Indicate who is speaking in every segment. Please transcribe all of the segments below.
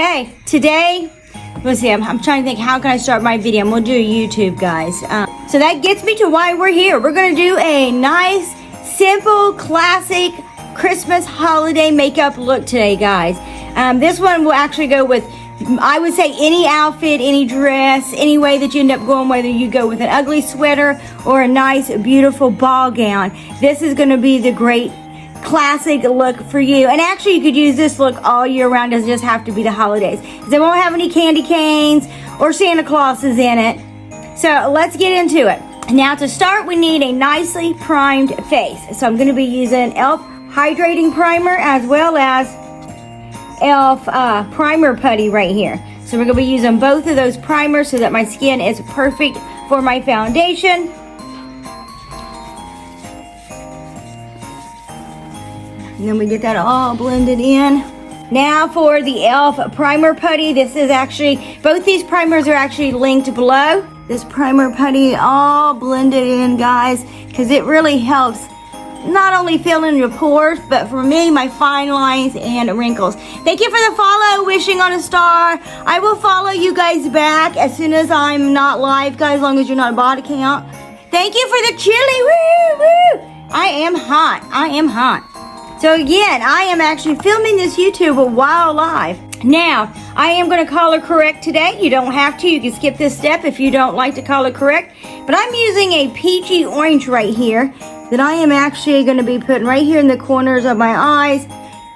Speaker 1: Hey, today, let's see, I'm trying to think, how can I start my video? I'm going to do a YouTube, guys. So that gets me to why we're here. We're going to do a nice, simple, classic Christmas holiday makeup look today, guys. This one will actually go with, I would say, any outfit, any dress, any way that you end up going, whether you go with an ugly sweater or a nice, beautiful ball gown. This is going to be the great classic look for you. And actually, you could use this look all year round. It doesn't just have to be the holidays. They won't have any candy canes or Santa Clauses in it. So let's get into it. Now to start, we need a nicely primed face. So I'm going to be using e.l.f. Hydrating Primer as well as e.l.f. Primer Putty right here. So we're going to be using both of those primers so that my skin is perfect for my foundation. And then we get that all blended in. Now for the e.l.f. Primer Putty. This is actually, both these primers are actually linked below. This Primer Putty all blended in, guys, because it really helps not only fill in your pores, but for me, my fine lines and wrinkles. Thank you for the follow, wishing on a star. I will follow you guys back as soon as I'm not live, guys, as long as you're not a body count. Thank you for the chili, woo, woo. I am hot, I am hot. So again, I am actually filming this YouTube while live. Now, I am going to color correct today. You don't have to. You can skip this step if you don't like to color correct. But I'm using a peachy orange right here that I am actually going to be putting right here in the corners of my eyes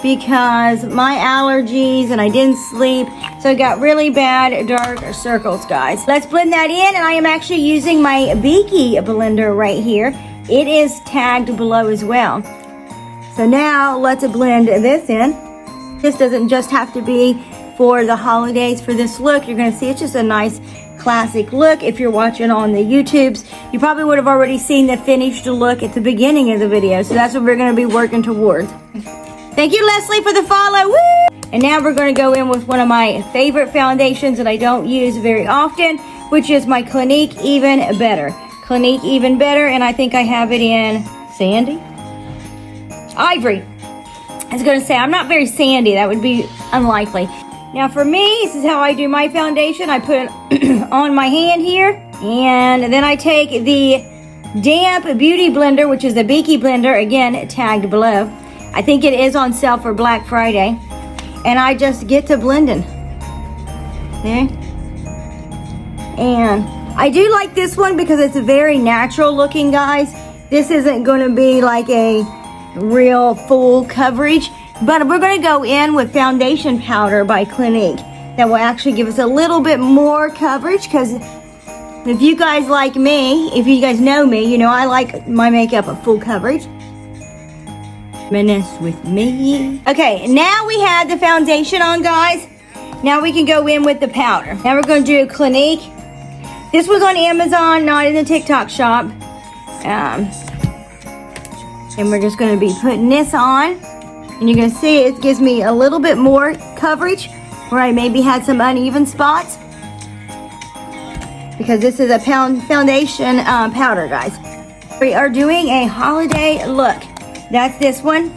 Speaker 1: because my allergies and I didn't sleep. So I got really bad dark circles, guys. Let's blend that in, and I am actually using my Beaky blender right here. It is tagged below as well. So now let's blend this in. This doesn't just have to be for the holidays for this look. You're going to see it's just a nice classic look. If you're watching on the YouTubes, you probably would have already seen the finished look at the beginning of the video. So that's what we're going to be working towards. Thank you, Leslie, for the follow. Woo! And now we're going to go in with one of my favorite foundations that I don't use very often, which is my Clinique Even Better. Clinique Even Better, and I think I have it in Sandy? Ivory. I was going to say, I'm not very sandy. That would be unlikely. Now for me, this is how I do my foundation. I put it on my hand here, and then I take the Damp Beauty Blender, which is the Beaky blender, again, tagged below. I think it is on sale for Black Friday. And I just get to blending. Okay. And I do like this one because it's very natural looking, guys. This isn't going to be like a real full coverage, but we're going to go in with foundation powder by Clinique that will actually give us a little bit more coverage, because if you guys like me, if you guys know me, you know I like my makeup at full coverage. Mess with me. Okay, now we have the foundation on, guys. Now we can go in with the powder. Now we're going to do Clinique. This was on Amazon, not in the TikTok shop. And we're just going to be putting this on. And you're going to see it gives me a little bit more coverage where I maybe had some uneven spots. Because this is a foundation powder, guys. We are doing a holiday look. That's this one.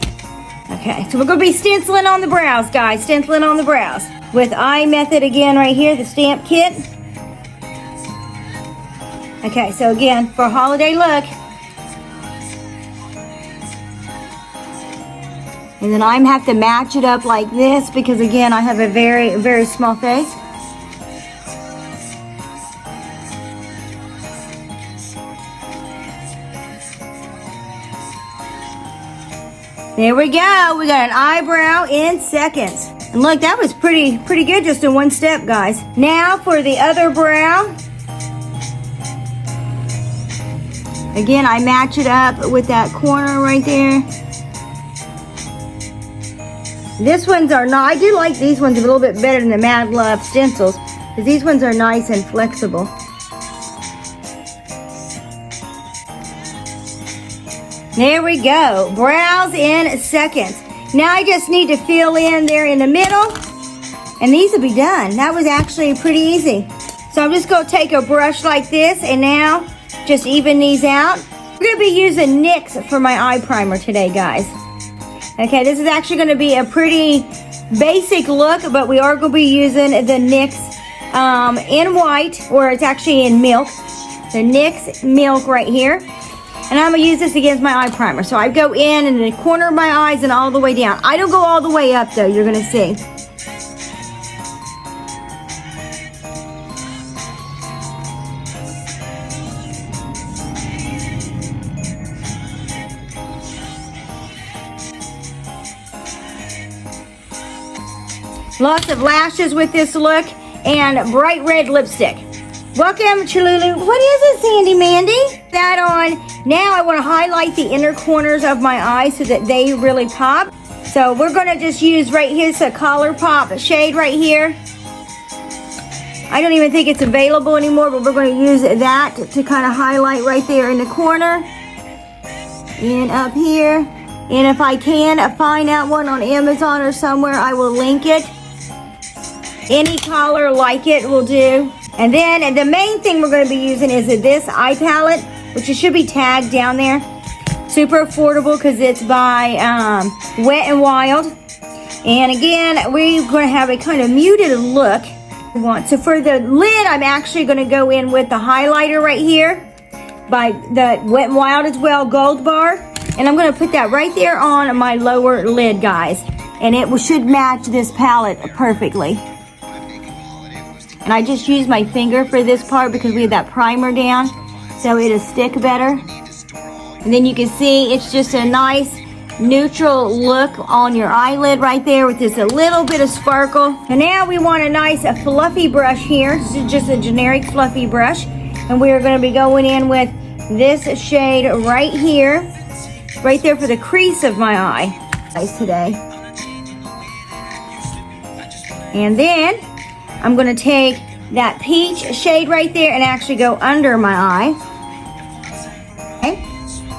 Speaker 1: Okay, so we're going to be stenciling on the brows, guys. Stenciling on the brows. With Eye Method again right here, the stamp kit. Okay, so again, for a holiday look. And then I have to match it up like this because, again, I have a very, very small face. There we go. We got an eyebrow in seconds. And look, that was pretty good just in one step, guys. Now for the other brow. Again, I match it up with that corner right there. This ones are not, I do like these ones a little bit better than the Mad Love stencils, because these ones are nice and flexible. There we go, brows in seconds. Now I just need to fill in there in the middle, and these will be done. That was actually pretty easy. So I'm just going to take a brush like this, and now just even these out. We're going to be using NYX for my eye primer today, guys. Okay, this is actually going to be a pretty basic look, but we are going to be using the NYX in white, or it's actually in milk. The NYX milk right here. And I'm going to use this against my eye primer. So I go in the corner of my eyes and all the way down. I don't go all the way up though, you're going to see. Lots of lashes with this look and bright red lipstick. Welcome, Cholulu. What is it, Sandy Mandy? That on. Now I want to highlight the inner corners of my eyes so that they really pop. So we're going to just use right here, it's a ColourPop shade right here. I don't even think it's available anymore, but we're going to use that to kind of highlight right there in the corner. And up here. And if I can find that one on Amazon or somewhere, I will link it. Any color like it will do. And then the main thing we're going to be using is this eye palette, which it should be tagged down there. Super affordable because it's by Wet n Wild. And again, we're going to have a kind of muted look. So for the lid, I'm actually going to go in with the highlighter right here by the Wet n Wild as well, Gold Bar. And I'm going to put that right there on my lower lid, guys. And it should match this palette perfectly. And I just use my finger for this part because we have that primer down, so it'll stick better. And then you can see it's just a nice neutral look on your eyelid right there with just a little bit of sparkle. And now we want a nice fluffy brush here. This is just a generic fluffy brush. And we are going to be going in with this shade right here, right there for the crease of my eye. Nice today. And then I'm going to take that peach shade right there and actually go under my eye. Okay.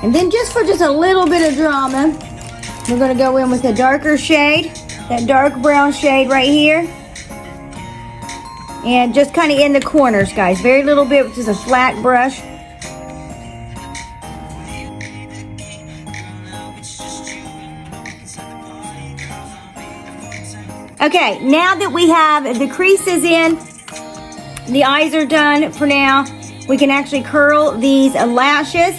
Speaker 1: And then just for just a little bit of drama, we're going to go in with a darker shade, that dark brown shade right here. And just kind of in the corners, guys. Very little bit with just a flat brush. Okay, now that we have the creases in, the eyes are done for now, we can actually curl these lashes.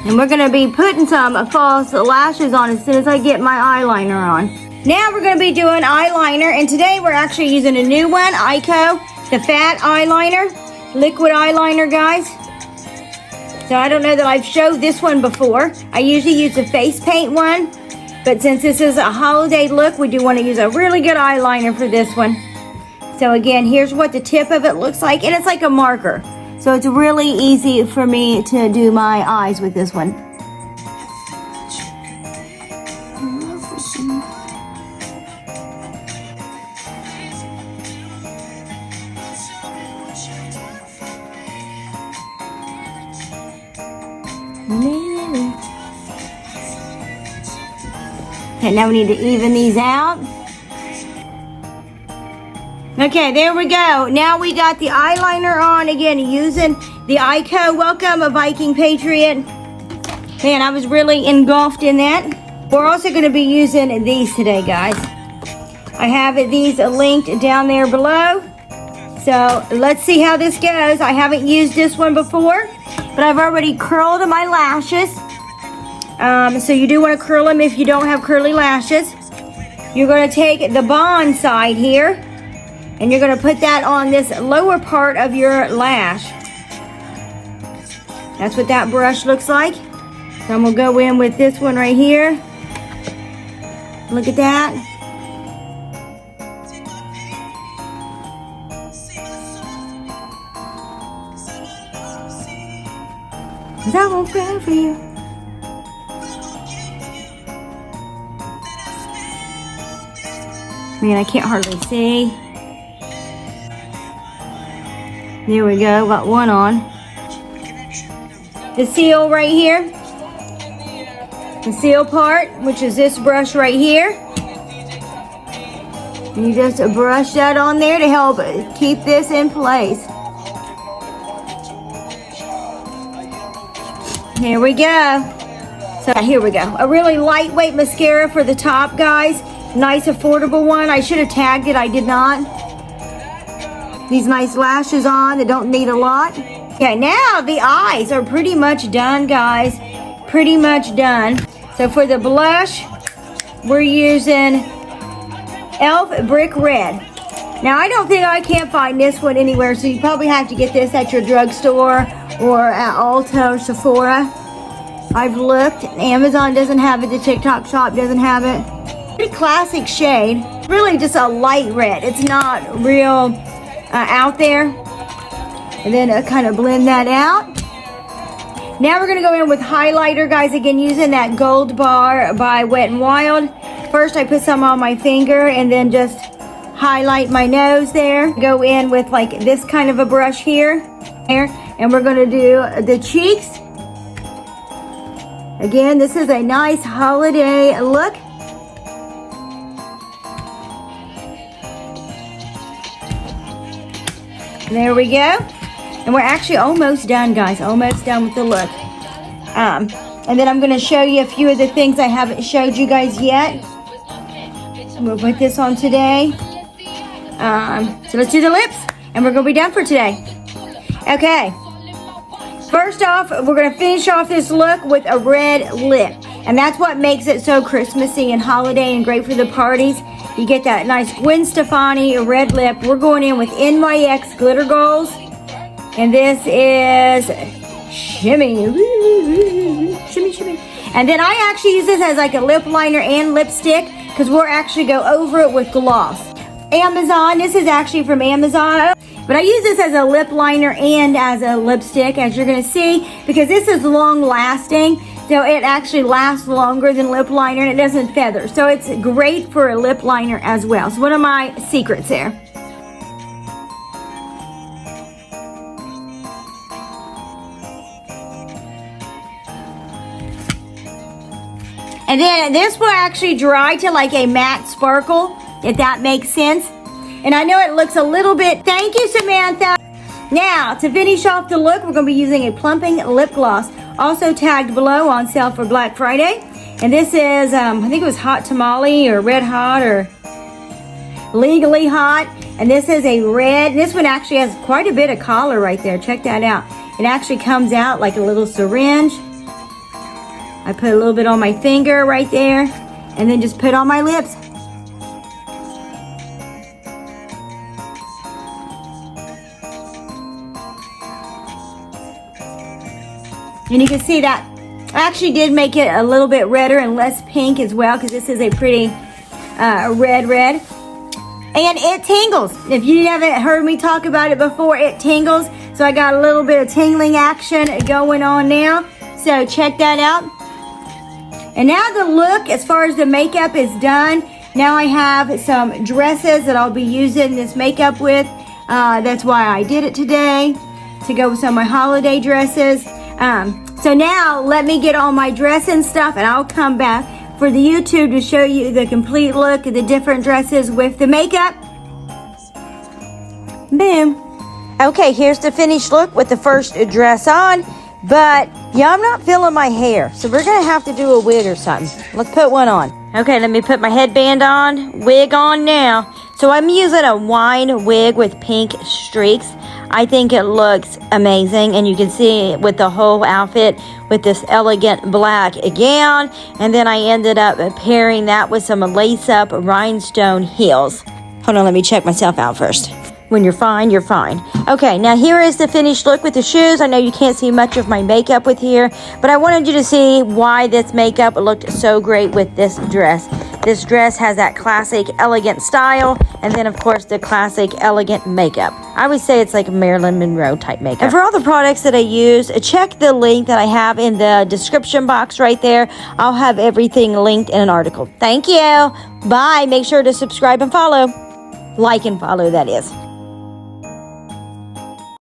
Speaker 1: And we're going to be putting some false lashes on as soon as I get my eyeliner on. Now we're going to be doing eyeliner, and today we're actually using a new one, Eyeko, the fat eyeliner, liquid eyeliner, guys. So I don't know that I've showed this one before. I usually use the face paint one. But since this is a holiday look, we do want to use a really good eyeliner for this one. So again, here's what the tip of it looks like. And it's like a marker. So it's really easy for me to do my eyes with this one. Okay, now we need to even these out. Okay, there we go. Now we got the eyeliner on. Again, using the Eyeko. Welcome, a Viking Patriot. Man, I was really engulfed in that. We're also going to be using these today, guys. I have these linked down there below. So let's see how this goes. I haven't used this one before, but I've already curled my lashes. So you do want to curl them if you don't have curly lashes. You're going to take the Bond side here, and you're going to put that on this lower part of your lash. That's what that brush looks like. So I'm going to go in with this one right here. Look at that. That won't go for you. Man, I can't hardly see. There we go, got one on. The seal right here. The seal part, which is this brush right here. You just brush that on there to help keep this in place. Here we go. So here we go. A really lightweight mascara for the top, guys. Nice affordable one. I should have tagged it, I did not. These nice lashes on that don't need a lot. Okay, now the eyes are pretty much done, guys. Pretty much done. So for the blush, we're using e.l.f. Brick Red. Now I don't think I can't find this one anywhere, so you probably have to get this at your drugstore or at Ulta or Sephora. I've looked. Amazon doesn't have it. The TikTok shop doesn't have it. Pretty classic shade. Really just a light red. It's not real out there. And then kind of blend that out. Now we're going to go in with highlighter, guys. Again, using that Gold Bar by Wet n Wild. First, I put some on my finger and then just highlight my nose there. Go in with like this kind of a brush here. And we're going to do the cheeks. Again, this is a nice holiday look. There we go. And we're actually almost done, guys. Almost done with the look. And then I'm going to show you a few of the things I haven't showed you guys yet. We'll put this on today. So let's do the lips. And we're going to be done for today. Okay. First off, we're going to finish off this look with a red lip. And that's what makes it so Christmassy and holiday and great for the parties. You get that nice Gwen Stefani red lip. We're going in with NYX Glitter Goals. And this is Shimmy. Shimmy, shimmy. And then I actually use this as like a lip liner and lipstick because we'll actually go over it with gloss. Amazon. This is actually from Amazon. But I use this as a lip liner and as a lipstick, as you're going to see, because this is long lasting. So it actually lasts longer than lip liner and it doesn't feather. So it's great for a lip liner as well. So one of my secrets there. And then this will actually dry to like a matte sparkle, if that makes sense. And I know it looks a little bit, thank you, Samantha. Now, to finish off the look, we're going to be using a plumping lip gloss, also tagged below, on sale for Black Friday. And this is, I think it was Hot Tamale or Red Hot or Legally Hot. And this is a red. This one actually has quite a bit of color right there. Check that out. It actually comes out like a little syringe. I put a little bit on my finger right there and then just put on my lips. And you can see that I actually did make it a little bit redder and less pink as well, because this is a pretty red. And it tingles. If you haven't heard me talk about it before, it tingles. So I got a little bit of tingling action going on now. So check that out. And now the look, as far as the makeup is done, now I have some dresses that I'll be using this makeup with. That's why I did it today, to go with some of my holiday dresses. So now let me get all my dress and stuff, and I'll come back for the YouTube to show you the complete look of the different dresses with the makeup. Boom. Okay, here's the finished look with the first dress on. But yeah, I'm not feeling my hair, so we're gonna have to do a wig or something. Let's put one on. Okay, let me put my headband on. Wig on now. So I'm using a wine wig with pink streaks. I think it looks amazing, and you can see with the whole outfit with this elegant black gown, and then I ended up pairing that with some lace-up rhinestone heels. Hold on, let me check myself out first. When you're fine, you're fine. Okay, now here is the finished look with the shoes. I know you can't see much of my makeup with here, but I wanted you to see why this makeup looked so great with this dress. This dress has that classic, elegant style, and then, of course, the classic, elegant makeup. I would say it's like Marilyn Monroe type makeup. And for all the products that I use, check the link that I have in the description box right there. I'll have everything linked in an article. Thank you. Bye. Make sure to subscribe and follow. Like and follow, that is.